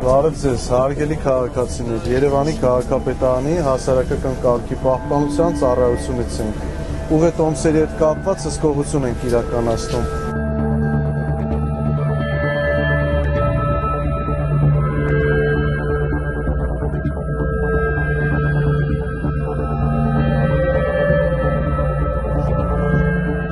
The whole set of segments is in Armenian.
Բարև ձեզ, հարգելի քաղաքացիներ, Երևանի քաղաքապետարանի հասարակական կարգի պահպանության ծառայությունից ենք։ Ուղետոմսերի հետ կապված հսկողություն ենք իրականացնում։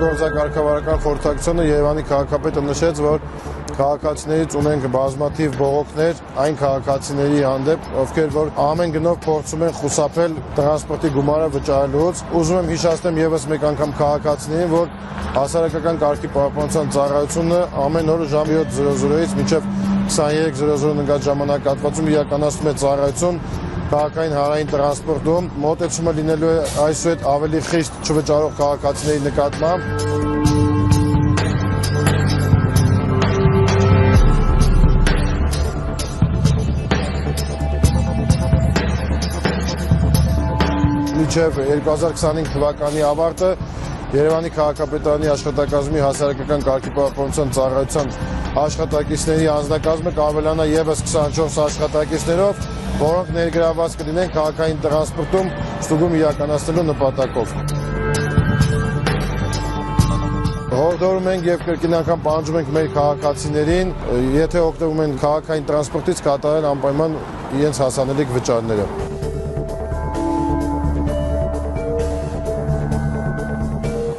Գործակարգավարական խորհրդակցությունը Երևանի քաղաքապետը նշեց, որ քաղաքացիներից ունենք բազմաթիվ բողոքներ այն քաղաքացիների հանդեպ, ովքեր որ ամեն գնով փորձում են խուսափել տրանսպորտի գումարը վճարելուց։ Ուզում եմ հիշեցնել եւս մեկ անգամ քաղաքացիներին, որ հասարակական կարգի պահպանության ծառայությունը ամեն օր ժամը 7:00-ից մինչև 23:00 ընկած ժամանակահատվածում իրականացնում է ծառայություն քաղաքային հանրային տրանսպորտում։ Մոտեցումը լինելու է այսուհետ ավելի խիստ չվճարող քաղաքացիների նկատմամբ։ Մինչև 2025 թվականի ավարտը Երևանի քաղաքապետարանի աշխատակազմի հասարակական կարգի պահպանության ծառայության աշխատակիցների անձնակազմը կավելանա եւս 24 աշխատակիցներով, որոնք ներգրավված կլինեն քաղաքային տրանսպորտում ստուգում իրականացնելու նպատակով։ Հորդորում ենք եւ կրկին անգամ պահանջում ենք մեր քաղաքացիներին, եթե օգտվում են քաղաքային տրանսպորտից, կատարել անպայման իրենց հասանելիք վճարները։